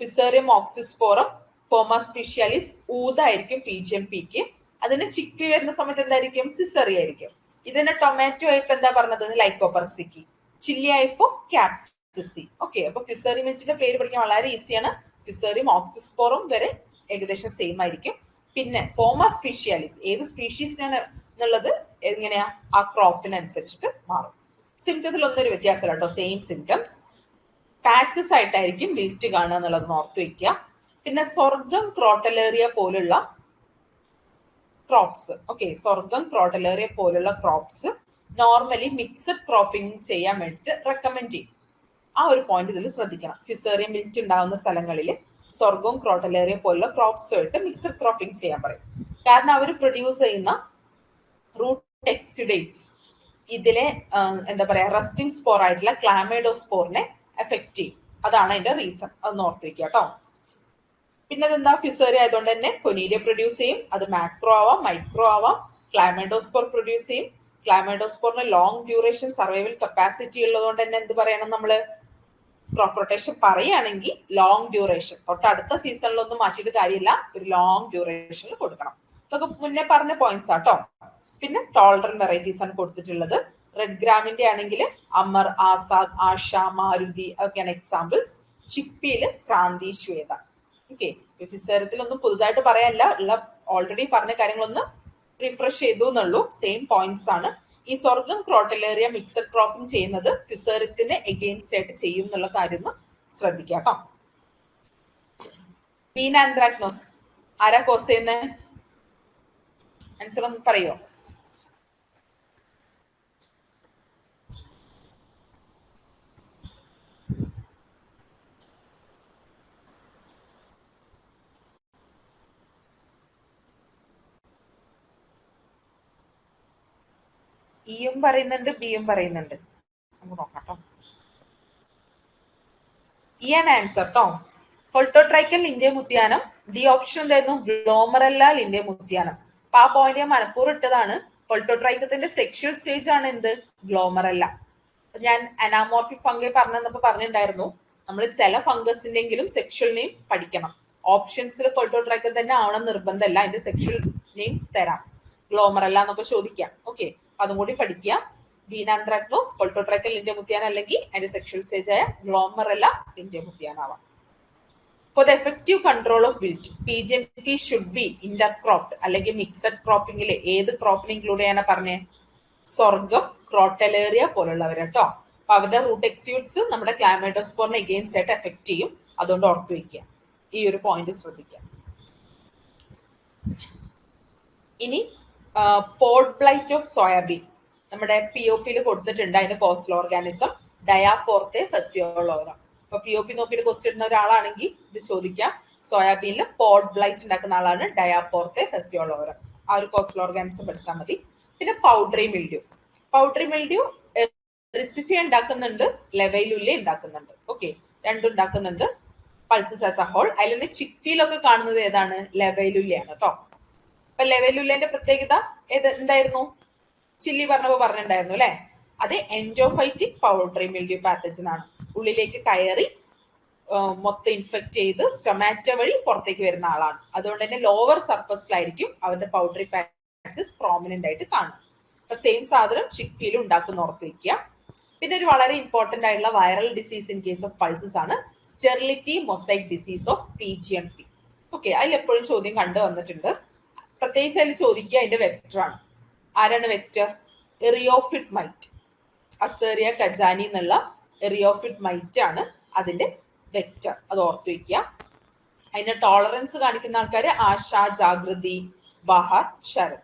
Speaker 1: ഫിസേറിയം ഓക്സിസ്പോറം ഫോമ സ്പെഷ്യാലിസ് ഊതായിരിക്കും PGMPക്ക്. അതിന് ചിക്കി വരുന്ന സമയത്ത് എന്തായിരിക്കും? സിസറി ആയിരിക്കും. ഇതിന് ടൊമാറ്റോ ആയപ്പോ എന്താ പറഞ്ഞത്? ലൈക്കോപർസിക്കി. ചില്ലി ആയപ്പോ ക്യാപ്സിസി. ഓക്കെ, അപ്പൊ ഫിസേറിയം വിൽറ്റിന്റെ പേര് പഠിക്കാൻ വളരെ ഈസിയാണ്. ഫിസേറിയം ഓക്സിസ്പോറം വരെ ഏകദേശം സെയിം ആയിരിക്കും. പിന്നെ ഫോമ സ്പെഷ്യാലിസ് ഏത് സ്പീഷീസിനാണ് എന്നുള്ളത് എങ്ങനെയാ? ആ ക്രോപ്പിനനുസരിച്ചിട്ട് മാറും. സിംറ്റത്തിൽ ഒന്നൊരു വ്യത്യാസമല്ല കേട്ടോ, സെയിം സിംറ്റംസ്. പാച്ചസ് ആയിട്ടായിരിക്കും വിൽറ്റ് കാണുക എന്നുള്ളത് ഓർത്ത് വെക്കുക. പിന്നെ സ്വർഗം, ക്രോട്ടലേറിയ പോലുള്ള ക്രോപ്സ്, ഓക്കെ, സ്വർഗം, ക്രോട്ടലേറിയ പോലുള്ള ക്രോപ്സ് നോർമലി മിക്സഡ് ക്രോപ്പിംഗ് ചെയ്യാൻ വേണ്ടിയിട്ട് റെക്കമെൻഡ് ചെയ്യും. ആ ഒരു പോയിന്റ് ഇതിൽ ശ്രദ്ധിക്കണം. ഫിസേറിയം വിൽറ്റ് ഉണ്ടാകുന്ന സ്ഥലങ്ങളിൽ സ്വർഗവും ക്രോട്ടലേറിയ പോലുള്ള ക്രോപ്സുമായിട്ട് മിക്സഡ് ക്രോപ്പിംഗ് ചെയ്യാൻ പറയും. കാരണം അവർ പ്രൊഡ്യൂസ് ചെയ്യുന്ന റൂട്ട് എക്സുഡേറ്റ്സ് ഇതിലെ എന്താ പറയാ റസ്റ്റിംഗ് സ്പോർ ആയിട്ടുള്ള ക്ലാമൈഡോസ്പോറിനെ എഫക്ട് ചെയ്യും. അതാണ് അതിന്റെ റീസൺ. അതൊന്ന് ഓർത്ത് വെക്കുക കേട്ടോ. പിന്നെ അതെന്താ ഫിസേറിയ ആയതുകൊണ്ട് തന്നെ കൊനീലിയ പ്രൊഡ്യൂസ് ചെയ്യും. അത് മാക്രോ ആവാം, മൈക്രോ ആവാം. ക്ലാമൈഡോസ്പോർ പ്രൊഡ്യൂസ് ചെയ്യും. ക്ലാമൈഡോസ്പോറിന് ലോങ് ഡ്യൂറേഷൻ സർവൈവൽ കപ്പാസിറ്റി ഉള്ളതുകൊണ്ട് തന്നെ എന്ത് പറയണം നമ്മള്, ക്രോപ്പ് റൊട്ടേഷൻ പറയുകയാണെങ്കിൽ ലോങ് ഡ്യൂറേഷൻ, തൊട്ടടുത്ത സീസണിലൊന്നും മാറ്റിയിട്ട് കാര്യമില്ല, ഒരു ലോങ് ഡ്യൂറേഷനിൽ കൊടുക്കണം. ഇതൊക്കെ മുന്നേ പറഞ്ഞ പോയിന്റ്സ് ആട്ടോ. പിന്നെ ടോളറന്റ് വെറൈറ്റീസ് ആണ് കൊടുത്തിട്ടുള്ളത്. റെഡ് ഗ്രാമിന്റെ ആണെങ്കിൽ അമർ, ആസാദ്, ആഷ, മാരുതി അതൊക്കെയാണ് എക്സാമ്പിൾസ്. ചിപ്പിയില് ക്രാന്തി, ശ്വേത. ഓക്കെ, ഫിസേറത്തിലൊന്നും പുതുതായിട്ട് പറയാനില്ല, ഉള്ള ഓൾറെഡി പറഞ്ഞ കാര്യങ്ങളൊന്ന് റിഫ്രഷ് ചെയ്തു എന്നുള്ളൂ. സെയിം പോയിന്റ്സ് ആണ്. ഈ സ്വർഗം ക്രോട്ടലേറിയ മിക്സഡ് ക്രോപ്പിംഗ് ചെയ്യുന്നത് ഫിസേറത്തിന് എഗെയിൻസ്റ്റ് ആയിട്ട് ചെയ്യും എന്നുള്ള കാര്യം ശ്രദ്ധിക്കാം കേട്ടോ. ബീൻ ആന്ത്രാക്നോസ് ആരാ കോസ് ചെയ്യുന്നത്? ആൻസർ ഒന്ന് പറയോ? ഇയും പറയുന്നുണ്ട്, ബിയും പറയുന്നുണ്ട്. നമുക്ക് നോക്കാം. ഇ ആണ് ആൻസർ കേട്ടോ. കൊൾട്ടോട്രൈക്കൽ ലിൻഡേം ഉദ്യാനം. ഡി ഓപ്ഷൻ എന്തായിരുന്നു? ഗ്ലോമറല്ല ലിൻഡേം ഉദ്യാനം. അപ്പൊ ആ പോയിന്റ് ഞാൻ മനഃപൂർവ്വം ഇട്ടതാണ്. കൊൾട്ടോട്രൈക്കത്തിന്റെ സെക്ഷൽ സ്റ്റേജ് ആണ് എന്ത്? ഗ്ലോമറല്ല. ഞാൻ അനാമോർഫിക് ഫംഗൈ പറഞ്ഞപ്പോ പറഞ്ഞിട്ടുണ്ടായിരുന്നു, നമ്മൾ ചില ഫംഗസിന്റെങ്കിലും സെക്ഷൽ നെയിം പഠിക്കണം. ഓപ്ഷൻസിൽ കൊൾട്ടോട്രൈക്കൽ തന്നെ ആവണം നിർബന്ധമല്ല, അതിന്റെ സെക്ഷൽ നെയിം തരാം. ഗ്ലോമറല്ല എന്നൊക്കെ ചോദിക്കാം. ഓക്കെ, അതും കൂടി പഠിക്കുക. ബീനാന്ത്രാക്നോസ്, കൊൾട്ടോട്രൈക്കൽ ലിൻഡേം ഉദ്യാനം അല്ലെങ്കിൽ അതിന്റെ സെക്ഷൽ സ്റ്റേജ് ആയ ഗ്ലോമറല്ല ലിൻഡേം ഉദ്യാനാവാം. For the effective control of wilt, PGNP should be intercropped അല്ലെങ്കിൽ മിക്സഡ് ക്രോപ്പിംഗിൽ ഏത് ക്രോപ്പിനെ ഇൻക്ലൂഡ് ചെയ്യാനാ പറഞ്ഞേ? സ്വർഗം, ക്രോട്ടലേറിയ പോലുള്ളവർ കേട്ടോ. അപ്പൊ അവരുടെ റൂട്ട് എക്സ്യൂട്ട്സ് നമ്മുടെ ക്ലാമൈഡോസ്പോറിനെ എഗെയിൻസ്റ്റ് ആയിട്ട് എഫക്ട് ചെയ്യും. അതുകൊണ്ട് ഓർത്തു വെക്കുക, ഈ ഒരു പോയിന്റ് ശ്രദ്ധിക്കുക. ഇനി പോഡ് ബ്ലൈറ്റ് ഓഫ് സോയാബീൻ നമ്മുടെ POP കൊടുത്തിട്ടുണ്ട്. അതിന്റെ കോസ്റ്റൽ ഓർഗാനിസം ഡയാപോർത്തെ ഫെസിയോളോറം. അപ്പൊ POP നോക്കിയിട്ട് ക്വസ്റ്റ്യൻ ഇടുന്ന ഒരാളാണെങ്കിൽ ഇത് ചോദിക്കാം. സോയാബീനിൽ പോഡ് ബ്ലൈറ്റ് ഉണ്ടാക്കുന്ന ആളാണ് ഡയാപോർത്തെ ഫെസിയോളോറം. ആ ഒരു കോസ്റ്റൽ ഓർഗാനിസം പഠിച്ചാൽ മതി. പിന്നെ powdery mildew. Powdery mildew Erysiphe ഉണ്ടാക്കുന്നുണ്ട്, ലെവൈലുല്ല ഉണ്ടാക്കുന്നുണ്ട്. ഓക്കെ, രണ്ടും ഉണ്ടാക്കുന്നുണ്ട്. Pulses as a whole. അതിൽ നിന്ന് ചിക്കിയിലൊക്കെ കാണുന്നത് ഏതാണ്? ലെവൈലുല്ലയാണ് കേട്ടോ. അപ്പൊ ലെവൈലുല്ലന്റെ പ്രത്യേകത എന്തായിരുന്നു? ചില്ലി പറഞ്ഞപ്പോ പറഞ്ഞിട്ടുണ്ടായിരുന്നു അല്ലെ, അത് എൻഡോഫൈറ്റിക് പൗഡറി മിൽഡ്യൂ പാത്തജൻ ആണ്. ഉള്ളിലേക്ക് കയറി മൊത്തം ഇൻഫെക്ട് ചെയ്ത് സ്റ്റൊമാറ്റ വഴി പുറത്തേക്ക് വരുന്ന ആളാണ്. അതുകൊണ്ട് തന്നെ ലോവർ സർഫസിലായിരിക്കും അവരുടെ പൗഡറി പാച്ചസ് പ്രോമിനന്റ് ആയിട്ട് കാണും. അപ്പൊ സെയിം സാധനം ചിക്കിയിലും ഉണ്ടാക്കുന്ന ഓർത്ത് വയ്ക്കുക. പിന്നെ ഒരു വളരെ ഇമ്പോർട്ടന്റ് ആയിട്ടുള്ള viral disease in case of pulses ആണ് sterility mosaic disease of PGMP. Okay, അതിൽ എപ്പോഴും ചോദ്യം കണ്ടു വന്നിട്ടുണ്ട്. പ്രത്യേകിച്ച് അതിൽ ചോദിക്കുക അതിന്റെ വെക്ടർ ആണ്. ആരാണ് വെക്ടർ? എറിയോഫിഡ് മൈറ്റ്. അസേറിയ കജാനി എന്നുള്ള എറിയോഫിഡ് മൈറ്റ് ആണ് അതിന്റെ വെക്ടർ. അത് ഓർത്തു വയ്ക്കുക. അതിന്റെ ടോളറൻസ് കാണിക്കുന്ന ആൾക്കാർ ആശ, ജാഗൃതി, ബഹാർ, ശരത്,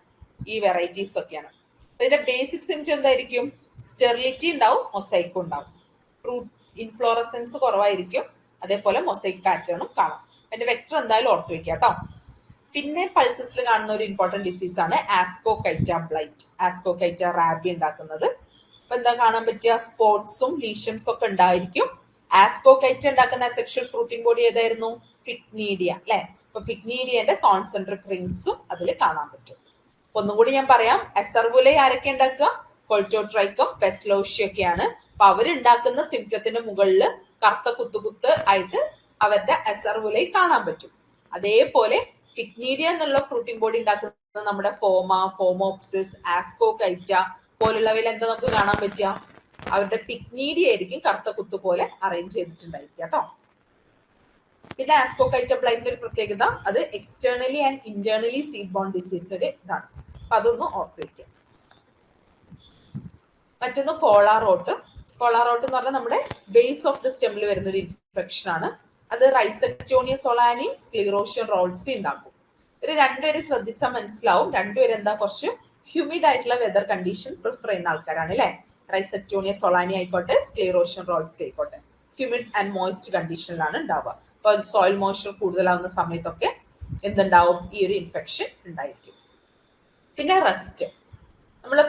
Speaker 1: ഈ വെറൈറ്റീസ് ഒക്കെയാണ്. ഇതിന്റെ ബേസിക് സിംറ്റം എന്തായിരിക്കും? സ്റ്റെറിലിറ്റി ഉണ്ടാവും, മൊസൈക്കും ഉണ്ടാവും. ഫ്രൂട്ട് ഇൻഫ്ലോറസൻസ് കുറവായിരിക്കും, അതേപോലെ മൊസൈക് പാറ്റേണും കാണാം. അതിന്റെ വെക്ടർ എന്തായാലും ഓർത്തു വെക്കുക കേട്ടോ. പിന്നെ പൾസസിൽ കാണുന്ന ഒരു ഇമ്പോർട്ടന്റ് ഡിസീസ് ആണ് ആസ്കോകൈറ്റ ബ്ലൈറ്റ്. ആസ്കോകൈറ്റ റാബി ഉണ്ടാക്കുന്നത്. അപ്പൊ എന്താ കാണാൻ പറ്റുക? സ്പോട്സും ലീഷൻസും ഒക്കെ ഉണ്ടായിരിക്കും. ആസ്കോകൈറ്റ ഉണ്ടാക്കുന്ന സെക്ഷൽ ഫ്രൂട്ടിംഗ് ബോഡി ഏതായിരുന്നു? പിക്നീഡിയ അല്ലെ. അപ്പൊ പിക്നീഡിയന്റെ കോൺസെൻട്രിക് റിങ്സും അതിൽ കാണാൻ പറ്റും. ഒന്നും കൂടി ഞാൻ പറയാം. എസർവുലെ ആരൊക്കെ ഉണ്ടാക്കുക? കൊൾട്ടോട്രൈക്കം, പെസ്ലോഷ്യ ഒക്കെയാണ്. അപ്പൊ അവരുണ്ടാക്കുന്ന സിംറ്റത്തിന്റെ മുകളിൽ കറുത്ത കുത്തുകുത്ത് ആയിട്ട് അവരുടെ എസർവുലെ കാണാൻ പറ്റും. അതേപോലെ പിക്നീഡിയ എന്നുള്ള ഫ്രൂട്ടിംഗ് ബോഡി ഉണ്ടാക്കുന്നത് നമ്മുടെ ഫോമ, ഫോമോപ്സിസ്, ആസ്കോകൈറ്റ പോലുള്ളവയിൽ എന്താ നമുക്ക് കാണാൻ പറ്റുക? അവരുടെ പിക്നീഡിയ ആയിരിക്കും കറുത്ത കുത്തു പോലെ അറേഞ്ച് ചെയ്തിട്ടുണ്ടായിരിക്കുക കേട്ടോ. പിന്നെ ആസ്കോകൈറ്റ ബ്ലൈറ്റിന്റെ ഒരു പ്രത്യേകത, അത് externally and internally seed borne ഡിസീസിന്റെ ഇതാണ്. അപ്പൊ അതൊന്ന് ഓർത്ത് വെക്കുക. മറ്റൊന്ന് കോളാറോട്ട്. കോളാറോട്ട് എന്ന് പറഞ്ഞാൽ നമ്മുടെ ബേസ് ഓഫ് ദി സ്റ്റെമിൽ വരുന്ന ഒരു ഇൻഫെക്ഷൻ ആണ്. അത് റൈസക്ടോണിയ സൊളാനി, സ്ക്ലീറോഷ്യം റോൾസി ഉണ്ടാക്കും. ഒരു രണ്ടുപേരെ ശ്രദ്ധിച്ചാൽ മനസ്സിലാവും. രണ്ടുപേരും എന്താ കുറച്ച് ഹ്യൂമിഡ് ആയിട്ടുള്ള വെതർ കണ്ടീഷൻ പ്രിഫർ ചെയ്യുന്ന ആൾക്കാരാണ് അല്ലെ. റൈസക്ടോണിയ സൊളാനി ആയിക്കോട്ടെ, സ്ക്ലീറോഷ്യം റോൾസി ആയിക്കോട്ടെ, ഹ്യൂമിഡ് ആൻഡ് മോയിസ്റ്റ് കണ്ടീഷനിലാണ് ഉണ്ടാവുക. അപ്പൊ സോയിൽ മോയ്സ്ചർ കൂടുതലാവുന്ന സമയത്തൊക്കെ എന്തുണ്ടാവും? ഈ ഒരു ഇൻഫെക്ഷൻ ഉണ്ടായിരിക്കും. പിന്നെ റസ്റ്റ്. നമ്മൾ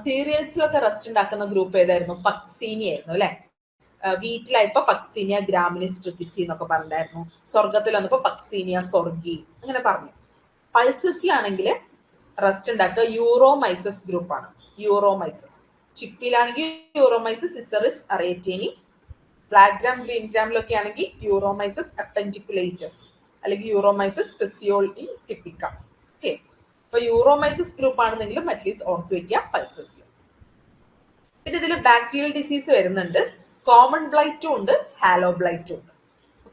Speaker 1: സീരിയൽസിലൊക്കെ റസ്റ്റ് ഉണ്ടാക്കുന്ന ഗ്രൂപ്പ് ഏതായിരുന്നു? പക്സീനി ആയിരുന്നു അല്ലെ. വീട്ടിലായപ്പോ പക്സീനിയ ഗ്രാമിനിസ് ട്രിറ്റിസി എന്നൊക്കെ പറഞ്ഞിട്ടുണ്ടായിരുന്നു. സ്വർഗത്തിൽ വന്നപ്പോ പക്സീനിയ സ്വർഗി അങ്ങനെ പറഞ്ഞു. പൾസസിലാണെങ്കിൽ റസ്റ്റ് ഉണ്ടാക്കുക യൂറോമൈസസ് ഗ്രൂപ്പാണ്. യൂറോമൈസസ്. ചിപ്പിയിലാണെങ്കിൽ യൂറോമൈസസ് ഇസറിസ് അറേറ്റേനി. ബ്ലാക്ക് ഗ്രാം ഗ്രീൻ ഗ്രാമിലൊക്കെ ആണെങ്കിൽ യൂറോമൈസസ് അപ്പൻഡിക്കുലേറ്റസ് അല്ലെങ്കിൽ യൂറോമൈസസ് സ്പെസിയോളി ടിപ്പിക്ക. ഓക്കെ, അപ്പൊ യൂറോമൈസസ് ഗ്രൂപ്പ് ആണെന്നെങ്കിലും അറ്റ്ലീസ്റ്റ് ഓർത്തു വെക്കുക പൾസസിൽ. പിന്നെ ഇതിൽ ബാക്ടീരിയൽ ഡിസീസ് വരുന്നുണ്ട്. കോമൺ ബ്ലൈറ്റും ഉണ്ട്, ഹാലോ ബ്ലൈറ്റും ഉണ്ട്.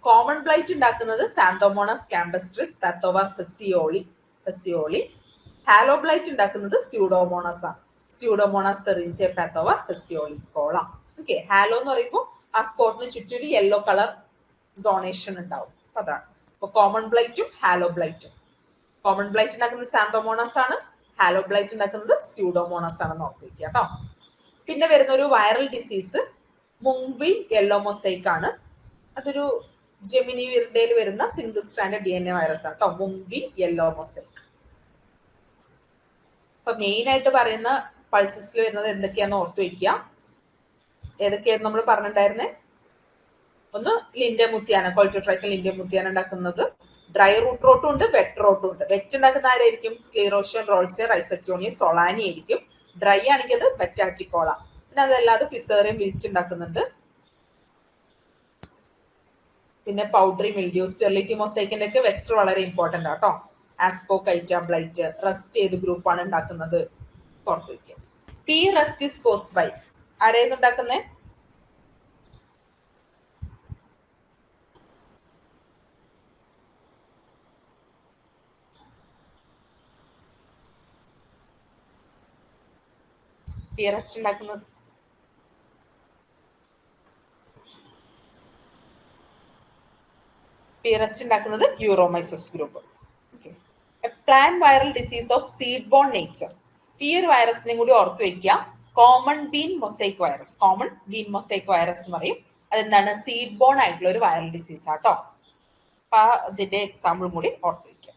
Speaker 1: കോമൺ ബ്ലൈറ്റ് ഉണ്ടാക്കുന്നത് സാന്തോമോണസ് ക്യാമ്പസ്ട്രിസ് പാത്തോവ ഫെസിയോളി. ഹാലോ ബ്ലൈറ്റ് ഉണ്ടാക്കുന്നത് സ്യൂഡോമോണസ് ആണ്. സ്യൂഡോമോണസ് സെറിഞ്ചെ പാത്തോവ ഫെസിയോളി കോള. ഓക്കെ, ഹാലോ എന്ന് പറയുമ്പോൾ ആ സ്പോട്ടിന് ചുറ്റൊരു യെല്ലോ കളർ സോണേഷൻ ഉണ്ടാവും. അതാണ്. അപ്പൊ കോമൺ ബ്ലൈറ്റും ഹാലോ ബ്ലൈറ്റും. കോമൺ ബ്ലൈറ്റ് ഉണ്ടാക്കുന്നത് സാന്തോമോണസ് ആണ്, ഹാലോ ബ്ലൈറ്റ് ഉണ്ടാക്കുന്നത് സ്യൂഡോമോണസ് ആണെന്ന് ഓർത്തിരിക്കുക കേട്ടോ. പിന്നെ വരുന്ന ഒരു viral disease Mumbai yellow mosaic ആണ്. അതൊരു ജെമിനി വിർഡയിൽ വരുന്ന സിംഗിൾ സ്റ്റാൻഡേർഡ് DNA വൈറസ് ആണ് കേട്ടോ, മുംബൈ യെല്ലോ മൊസൈക്ക്. അപ്പൊ മെയിൻ ആയിട്ട് പറയുന്ന പൾസസിൽ വരുന്നത് എന്തൊക്കെയാന്ന് ഓർത്തു വെക്കുക. ഏതൊക്കെയായിരുന്നു നമ്മൾ പറഞ്ഞിട്ടുണ്ടായിരുന്നേ? ഒന്ന് ലിൻഡെ മുത്തിയാന, കൊൾട്ടോട്രൈക്കൽ ലിൻഡെ മുത്തിയാന ഉണ്ടാക്കുന്നത്. ഡ്രൈ റൂട്ട് റോട്ടും ഉണ്ട്, വെറ്റ് റോട്ടും ഉണ്ട്. വെറ്റ് ഉണ്ടാക്കുന്ന ആരായിരിക്കും? സ്ക്ലീറോഷ്യൻ റോൾസെ റൈസക്ടോണിയ സൊളാനി ആയിരിക്കും. ഡ്രൈ ആണെങ്കിൽ അത് ബറ്റാറ്റിക്കോള. പിന്നെ അതല്ലാതെ ഫിസേറിയം വിൽറ്റ് ഉണ്ടാക്കുന്നുണ്ട്. പിന്നെ പൗഡറി മിൽഡ്യൂ, സ്റ്റെറിലിറ്റി മൊസൈക്കിന്റെ ഒക്കെ വെക്ടർ വളരെ ഇമ്പോർട്ടന്റ് ആട്ടോ. ആസ്കോകൈറ്റ ബ്ലൈറ്റ്. റസ്റ്റ് ഏത് ഗ്രൂപ്പാണ് ഉണ്ടാക്കുന്നത്? പുറത്തു വയ്ക്കുക. P rust is caused by ആരായിരുന്നു ഉണ്ടാക്കുന്നത്? പി റസ്റ്റ് ഉണ്ടാക്കുന്നത് Uromyces group. Plant viral disease of seed borne nature. ഈ ഒരു വൈറസിനെയും കൂടി ഓർത്തു വെക്കുക. Common bean mosaic virus. Common bean mosaic virus എന്ന് പറയും. അതെന്താണ്? സീഡ് ബോൺ ആയിട്ടുള്ള ഒരു വൈറൽ ഡിസീസ് ആട്ടോ. അപ്പൊ അതിന്റെ എക്സാമ്പിളും കൂടി ഓർത്തു വെക്കുക.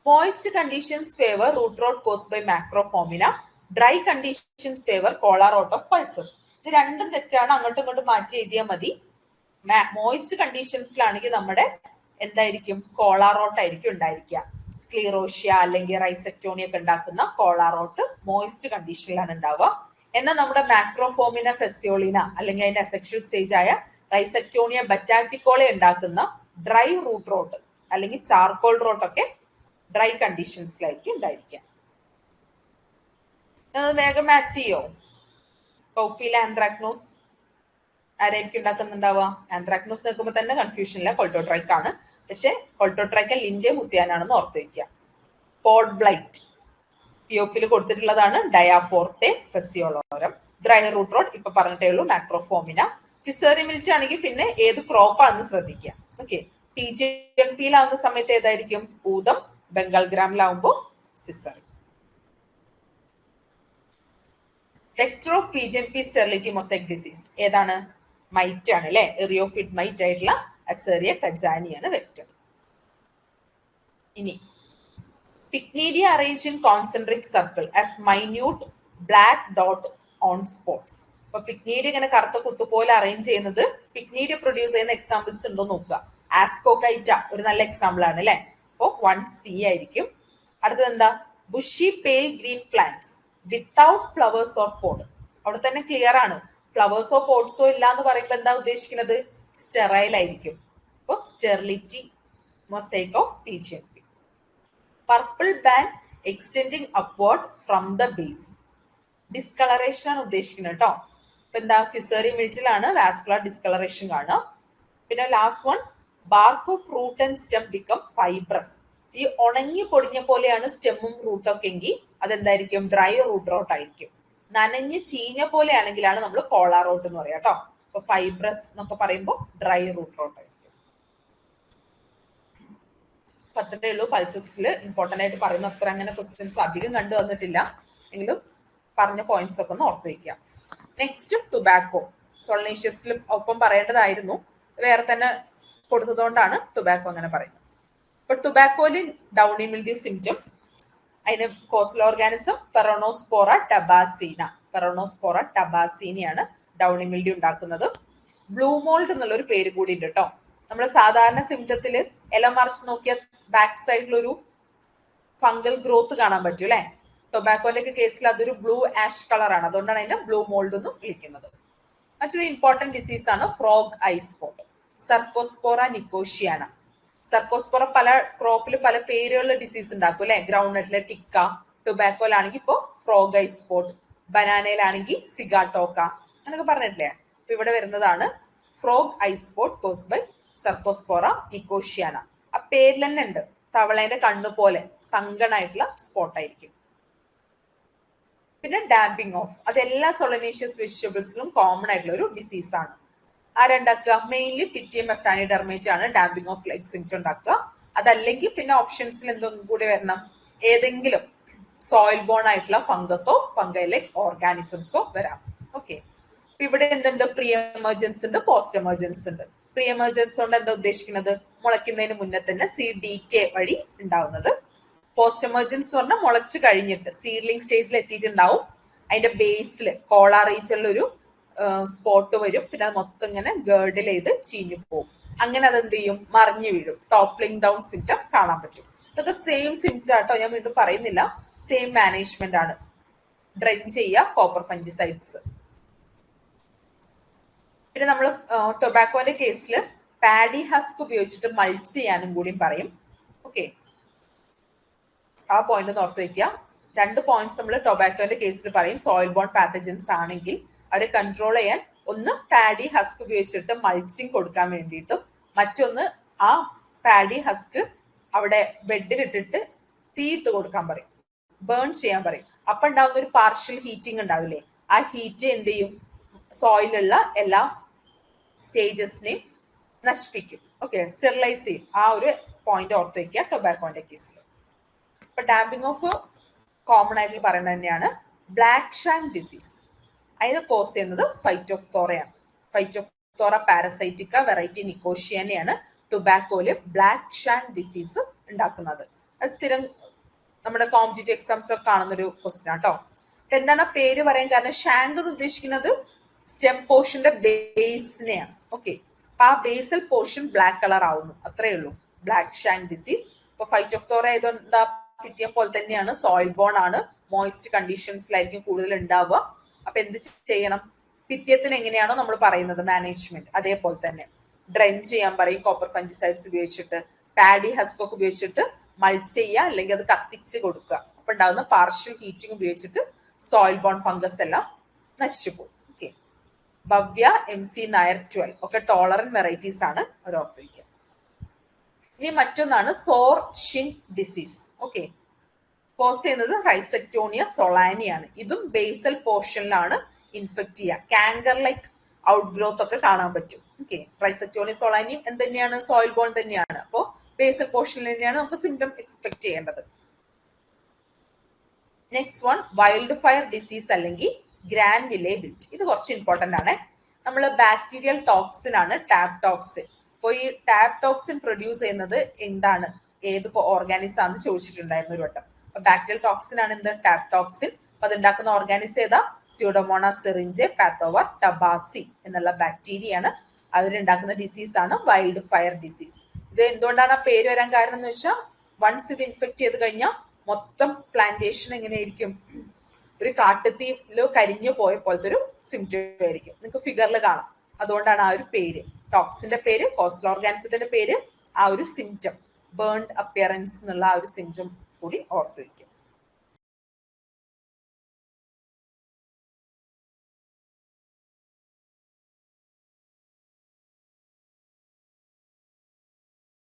Speaker 1: Moist conditions favour root rot caused by Macrophomina. Dry conditions favour collar rot of pulses. ഇത് രണ്ടും തെറ്റാണ്, അങ്ങോട്ടും ഇങ്ങോട്ടും മാറ്റി എഴുതിയാൽ മതി. മോയിസ്റ്റ് കണ്ടീഷൻസിലാണെങ്കിൽ നമ്മുടെ എന്തായിരിക്കും? കോള റോട്ട് ആയിരിക്കും ഉണ്ടായിരിക്കുക. സ്ക്ലീറോഷ്യ അല്ലെങ്കിൽ റൈസക്ടോണിയ ഒക്കെ ഉണ്ടാക്കുന്ന കോള റോട്ട് മോയിസ്റ്റ് കണ്ടീഷനിലാണ് ഉണ്ടാവുക. എന്നാൽ നമ്മുടെ മാക്രോഫോമിന ഫെസിയോളിന അല്ലെങ്കിൽ അതിന്റെ അസെക്ഷൽ സ്റ്റേജ് ആയ റൈസക്ടോണിയ ബറ്റാറ്റിക്കോള ഉണ്ടാക്കുന്ന ഡ്രൈ റൂട്ട് റോട്ട് അല്ലെങ്കിൽ ചാർക്കോൾ റോട്ട് ഒക്കെ ഡ്രൈ കണ്ടീഷൻസിലായിരിക്കും ഉണ്ടായിരിക്കുക. വേഗം മാച്ച് ചെയ്യോ? കൗപ്പില ആന്ത്രാക്നോസ് ആരായിരിക്കും ഉണ്ടാക്കുന്നുണ്ടാവുക? ആന്ത്രാക്നോസ് നിൽക്കുമ്പോൾ തന്നെ കൺഫ്യൂഷൻ ഇല്ല, കൊൾട്ടോട്രൈക്ക് ആണ്. പക്ഷെ കൊൾട്ടോട്രൈക്കൽ ലിൻഡെ മുത്തിയാനാണെന്ന് ഓർത്ത് വയ്ക്കുക. പോഡ് ബ്ലൈറ്റ് പിഒപ്പിൽ കൊടുത്തിട്ടുള്ളതാണ്. Diaporthe phaseolorum. Dry root rot ഇപ്പൊ പറഞ്ഞിട്ടേ ഉള്ളൂ, മാക്രോഫോമിന. ഫിസേറിയം വിൽറ്റ് ആണെങ്കിൽ പിന്നെ ഏത് ക്രോപ്പ് ആണെന്ന് ശ്രദ്ധിക്കുക. ഓക്കെ, TGMP-ലാവുന്ന സമയത്ത് ഏതായിരിക്കും? ഊതം. ബംഗാൾ ഗ്രാമിലാവുമ്പോൾ ciceri. Vector of PGMP sterility mosaic disease ഏതാണ്? മൈറ്റ് ആണ് അല്ലെ. എറിയോഫിഡ് മൈറ്റ് ആയിട്ടുള്ള അസേറിയ കജാനിയാണ് വെക്ടർ. ഇനി pycnidia arrange in concentric circle as minute black dot on spots. അപ്പൊ പിക്നീഡിയ ഇങ്ങനെ കറുത്ത കുത്തു പോലെ അറേഞ്ച് ചെയ്യുന്നത്. പിക്നീഡിയ പ്രൊഡ്യൂസ് ചെയ്യുന്ന എക്സാമ്പിൾസ് ഉണ്ടോ നോക്കുക. ആസ്കോകൈറ്റ ഒരു നല്ല എക്സാമ്പിൾ ആണ് അല്ലെ. അപ്പോ 1C ആയിരിക്കും. അടുത്തത് എന്താ? Bushy pale green plants without flowers or pod. അവിടെ തന്നെ ക്ലിയർ ആണ്. ഫ്ലവേഴ്സോ പോഡ്സോ ഇല്ല എന്ന് പറയുമ്പോൾ എന്താ ഉദ്ദേശിക്കുന്നത്? സ്റ്റെറൈൽ ആയിരിക്കും. അപ്പൊ sterility mosaic of PGMP. Purple band extending upward from the base. Discolouration ആണ് ഉദ്ദേശിക്കുന്നത് കേട്ടോ. ഇപ്പൊ എന്താ? ഫിസേറിയം വിൽറ്റിലാണ് വാസ്കുലർ ഡിസ്കളറേഷൻ കാണുക. പിന്നെ last one, bark of root and stem become fibrous. ഈ ഉണങ്ങി പൊടിഞ്ഞ പോലെയാണ് സ്റ്റെമ്മും റൂട്ടൊക്കെ എങ്കിൽ അതെന്തായിരിക്കും? ഡ്രൈ റൂട്ട് റോട്ട് ആയിരിക്കും. നനഞ്ഞ് ചീഞ്ഞ പോലെ ആണെങ്കിലാണ് നമ്മൾ കോള റോട്ട് എന്ന് പറയാം കേട്ടോ. അപ്പൊ ഫൈബ്രസ് എന്നൊക്കെ പറയുമ്പോൾ ഡ്രൈ റൂട്ട് റോട്ട് ആയിരിക്കും. പത്തേ ഉള്ളൂ. പൾസസിൽ ഇമ്പോർട്ടന്റ് ആയിട്ട് പറയുന്ന അത്ര അങ്ങനെ ക്വസ്റ്റ്യൻസ് അധികം കണ്ടു വന്നിട്ടില്ല, എങ്കിലും പറഞ്ഞ പോയിന്റ്സ് ഒക്കെ ഒന്ന് ഓർത്ത് വയ്ക്കുക. Next tobacco. സൊളനേഷ്യസിലും ഒപ്പം പറയേണ്ടതായിരുന്നു, വേറെ തന്നെ കൊടുത്തതുകൊണ്ടാണ് ടുബാക്കോ അങ്ങനെ പറയുന്നത്. ഇപ്പൊ ടുബാക്കോയിൽ ഡൗണി മിൽഡ്യൂ സിംറ്റം, അതിന് കോസ്റ്റൽ ഓർഗാനിസം പെറോണോസ്പോറ ടബാസീന. പെറോണോസ്പോറ ടബാസീനയാണ് ഡൗണി മിൽഡ്യൂ ഉണ്ടാക്കുന്നത്. ബ്ലൂ മോൾഡ് എന്നുള്ള ഒരു പേര് കൂടി ഉണ്ട് കേട്ടോ. നമ്മൾ സാധാരണ സിംറ്റത്തിൽ ഇല മറിച്ച് നോക്കിയ ബാക്ക് സൈഡിൽ ഒരു ഫംഗൽ ഗ്രോത്ത് കാണാൻ പറ്റും അല്ലെ. ടൊബാക്കോന്റെ ഒക്കെ കേസിൽ അതൊരു ബ്ലൂ ആഷ് കളറാണ്, അതുകൊണ്ടാണ് അതിനെ ബ്ലൂ മോൾഡ് എന്ന് വിളിക്കുന്നത്. മറ്റൊരു ഇമ്പോർട്ടന്റ് ഡിസീസ് ആണ് ഫ്രോഗ് ഐ സ്പോട്ട്, സർക്കോസ്പോറ നിക്കോഷിയാന. സർക്കോസ്പോറ പല ക്രോപ്പിൽ പല പേരുകളിലെ ഡിസീസ് ഉണ്ടാക്കും അല്ലെ. ഗ്രൗണ്ട്നട്ടിലെ ടിക്ക, ടൊബാക്കോയിലാണെങ്കിൽ ഇപ്പോൾ ഫ്രോഗ് ഐ സ്പോട്ട്, ബനാനയിലാണെങ്കിൽ സിഗാട്ടോക്ക എന്നൊക്കെ പറഞ്ഞിട്ടില്ലേ. അപ്പൊ ഇവിടെ വരുന്നതാണ് frog eye spot cause by Cercospora nicotianae. ആ പേരിൽ തന്നെ ഉണ്ട്, തവളേന്റെ കണ്ണു പോലെ സങ്കണായിട്ടുള്ള സ്പോട്ട് ആയിരിക്കും. പിന്നെ ഡാമ്പിംഗ് ഓഫ്, അത് എല്ലാ സൊളനേഷ്യസ് വെജിറ്റബിൾസിലും കോമൺ ആയിട്ടുള്ള ഒരു ഡിസീസ് ആണ്. ആരുണ്ടാക്കുക? മെയിൻലി പിറ്റിയം മെഫാനിഡെർമേറ്റ് ആണ് ഡാമ്പിംഗ് ഓഫ് ലെഗ് സിംറ്റം ഉണ്ടാക്കുക. അതല്ലെങ്കിൽ പിന്നെ ഓപ്ഷൻസിൽ എന്തൊന്നും കൂടി വരണം, ഏതെങ്കിലും സോയിൽ ബോൺ ആയിട്ടുള്ള ഫംഗസോ ഫംഗൈ ലൈക്ക് ഓർഗാനിസംസോ വരാം. ഓക്കെ, ഇവിടെ എന്തുണ്ട്? പ്രീ എമർജൻസ് ഉണ്ട്, പോസ്റ്റ് എമർജൻസ് ഉണ്ട്. പ്രീ എമർജൻസ് കൊണ്ട് എന്താ ഉദ്ദേശിക്കുന്നത്? മുളയ്ക്കുന്നതിന് മുന്നേ തന്നെ CDK വഴി ഉണ്ടാവുന്നത്. പോസ്റ്റ് എമർജൻസ് പറഞ്ഞാൽ മുളച്ച് കഴിഞ്ഞിട്ട് സീഡ്ലിംഗ് സ്റ്റേജിൽ എത്തിയിട്ടുണ്ടാവും, അതിന്റെ ബേസിൽ കോള റീജിയനിൽ ഒരു സ്പോട്ട് വരും, പിന്നെ അത് മൊത്തം ഇങ്ങനെ ഗേർഡിൽ ചെയ്ത് ചീഞ്ഞു പോകും. അങ്ങനെ അത് എന്ത് ചെയ്യും? മറിഞ്ഞു വീഴും. ടോപ്ലിംഗ് ഡൗൺ സിംറ്റം കാണാൻ പറ്റും. ഇതൊക്കെ സെയിം സിംറ്റം ആട്ടോ, ഞാൻ വീണ്ടും പറയുന്നില്ല, സെയിം മാനേജ്മെന്റ് ആണ്. ഡ്രെയിൻ ചെയ്യുക, കോപ്പർ ഫംഗിസൈഡ്സ്. പിന്നെ നമ്മൾ ടൊബാക്കോന്റെ കേസിൽ പാഡി ഹസ്ക് ഉപയോഗിച്ചിട്ട് മൾച്ച് ചെയ്യാനും കൂടി പറയും. ഓക്കെ, ആ പോയിന്റ് ഒന്ന് ഓർത്ത് വെക്കുക. 2 പോയിന്റ്സ് നമ്മൾ ടൊബാക്കോന്റെ കേസിൽ പറയും. സോയിൽ ബോൺ പാത്തജൻസ് ആണെങ്കിൽ അവരെ കൺട്രോൾ ചെയ്യാൻ ഒന്ന് പാഡി ഹസ്ക് ഉപയോഗിച്ചിട്ട് മൾച്ചിങ് കൊടുക്കാൻ വേണ്ടിയിട്ടും, മറ്റൊന്ന് ആ പാഡി ഹസ്ക് അവിടെ ബെഡിലിട്ടിട്ട് തീയിട്ട് കൊടുക്കാൻ പറയും, ബേൺ ചെയ്യാൻ പറയും. അപ്പൊ ഉണ്ടാവുന്ന ഒരു പാർഷ്യൽ ഹീറ്റിംഗ് ഉണ്ടാവില്ലേ, ആ ഹീറ്റ് എന്ത് ചെയ്യും? സോയിലുള്ള എല്ലാ സ്റ്റേജസിനെയും നശിപ്പിക്കും. ഓക്കെ, സ്റ്റെറിലൈസ് ചെയ്യും. ആ ഒരു പോയിന്റ് ഓർത്ത് വയ്ക്കുക ടൊബാക്കോന്റെ കേസിൽ. ഇപ്പൊ ഡാമ്പിംഗ് ഓഫ് കോമൺ ആയിട്ട് പറയുന്നത് തന്നെയാണ്. ബ്ലാക്ക് ഷാൻ ഡിസീസ്, അതിന് കോസ് ചെയ്യുന്നത് ഫൈറ്റോഫ്തോറയാണ്. ഫൈറ്റോഫ്തോറ പാരസൈറ്റിക്ക വെറൈറ്റി നിക്കോഷിയാനയാണ് ടൊബാക്കോയില് ബ്ലാക്ക് ഷാൻ ഡിസീസ് ഉണ്ടാക്കുന്നത്. അത് സ്ഥിരം നമ്മുടെ കോമ്പറ്റേറ്റീവ് എക്സാംസിലൊക്കെ കാണുന്ന ഒരു ക്വസ്റ്റ്യൻ ആട്ടോ. എന്താണ് പേര് പറയാൻ കാരണം? ഷാങ്ക് എന്ന് ഉദ്ദേശിക്കുന്നത് സ്റ്റെം പോർഷന്റെ ബേസിനെയാണ്. ഓക്കെ, അപ്പൊ ആ ബേസൽ പോർഷൻ ബ്ലാക്ക് കളർ ആവുന്നു, അത്രയേ ഉള്ളൂ. Black shank disease. ഇപ്പൊ ഫൈറ്റോഫ്തോറ ആയതുകൊണ്ട് പിറ്റിയം പോലെ തന്നെയാണ്, സോയിൽ ബോൺ ആണ്, മോയിസ്റ്റ് കണ്ടീഷൻസിലായിരിക്കും കൂടുതൽ ഉണ്ടാവുക. അപ്പൊ എന്ത് ചെയ്യണം? പിത്യത്തിന് എങ്ങനെയാണോ നമ്മൾ പറയുന്നത് മാനേജ്മെന്റ്, അതേപോലെ തന്നെ ഡ്രെയിൻ ചെയ്യാൻ പറയും കോപ്പർ ഫംഗിസൈഡ്സ് ഉപയോഗിച്ചിട്ട്, പാഡി ഹസ്ക് ഒക്കെ ഉപയോഗിച്ചിട്ട് മൾച്ച് ചെയ്യുക, അല്ലെങ്കിൽ അത് കത്തിച്ച് കൊടുക്കുക. അപ്പൊ ഉണ്ടാകുന്ന പാർഷ്യൽ ഹീറ്റിംഗ് ഉപയോഗിച്ചിട്ട് സോയിൽ ബോൺ ഫംഗസ് എല്ലാം നശിച്ചു പോകും. ഓക്കെ, ഭവ്യ MC നായർ 12 ഒക്കെ ടോളറന്റ് വെറൈറ്റീസ് ആണ്, അവർ ഓർത്ത് വയ്ക്കുക. ഇനി മറ്റൊന്നാണ് സോർ ഷിൻ ഡിസീസ്. ഓക്കെ, കോസ് ചെയ്യുന്നത് റൈസെക്ടോണിയ സൊളാനിയാണ്. ഇതും ബേസൽ പോർഷനിലാണ് ഇൻഫെക്ട് ചെയ്യുക. കാങ്കർ ലൈക്ക് ഔട്ട് ഗ്രോത്ത് ഒക്കെ കാണാൻ പറ്റും. ഓക്കെ, റൈസെക്ടോണിയ സൊളാനിയും എന്ത് തന്നെയാണ്? സോയിൽ ബോൺ തന്നെയാണ്. അപ്പോൾ ബേസൽ പോർഷനിൽ തന്നെയാണ് നമുക്ക് സിംറ്റം എക്സ്പെക്ട് ചെയ്യേണ്ടത്. Next one wild fire disease അല്ലെങ്കിൽ ഗ്രാൻവിലേബിലിറ്റി. ഇത് കുറച്ച് ഇമ്പോർട്ടന്റ് ആണ്. നമ്മൾ ബാക്ടീരിയൽ ടോക്സിൻ ആണ് ടാബ് ടോക്സിൻ. അപ്പോൾ ഈ ടാബ് ടോക്സിൻ പ്രൊഡ്യൂസ് ചെയ്യുന്നത് എന്താണ്, ഏത് ഓർഗാനിസം ആണെന്ന് ചോദിച്ചിട്ടുണ്ടായിരുന്നു ഒരു വട്ടം. അപ്പൊ ബാക്ടീരിയൽ ടോക്സിൻ ആണ് എന്ത്? Tab toxin. അപ്പൊ അത് ഉണ്ടാക്കുന്ന ഓർഗാനിസം ഏതാ? സ്യൂഡോമോണാസ് സിറിഞ്ചെ പാത്തോവർ ടബാസി എന്നുള്ള ബാക്ടീരിയ ആണ്. അവരുണ്ടാക്കുന്ന ഡിസീസ് ആണ് വൈൽഡ് ഫയർ ഡിസീസ്. ഇത് എന്തുകൊണ്ടാണ് ആ പേര് വരാൻ കാരണം എന്ന് വെച്ചാൽ, വൺസ് ഇത് ഇൻഫെക്ട് ചെയ്ത് കഴിഞ്ഞാൽ മൊത്തം പ്ലാന്റേഷൻ എങ്ങനെയായിരിക്കും? ഒരു കാട്ടുതീയിലോ കരിഞ്ഞു പോയ പോലത്തെ ഒരു സിംറ്റം ആയിരിക്കും. നിങ്ങൾക്ക് ഫിഗറിൽ കാണാം. അതുകൊണ്ടാണ് ആ ഒരു പേര്, ടോക്സിന്റെ പേര്, കോസ്റ്റൽ ഓർഗാനിസത്തിന്റെ പേര്, ആ ഒരു സിംറ്റം ബേൺഡ് അപ്പിയറൻസ് എന്നുള്ള ആ ഒരു സിംറ്റം കൂടി ഓർത്തു വയ്ക്കും.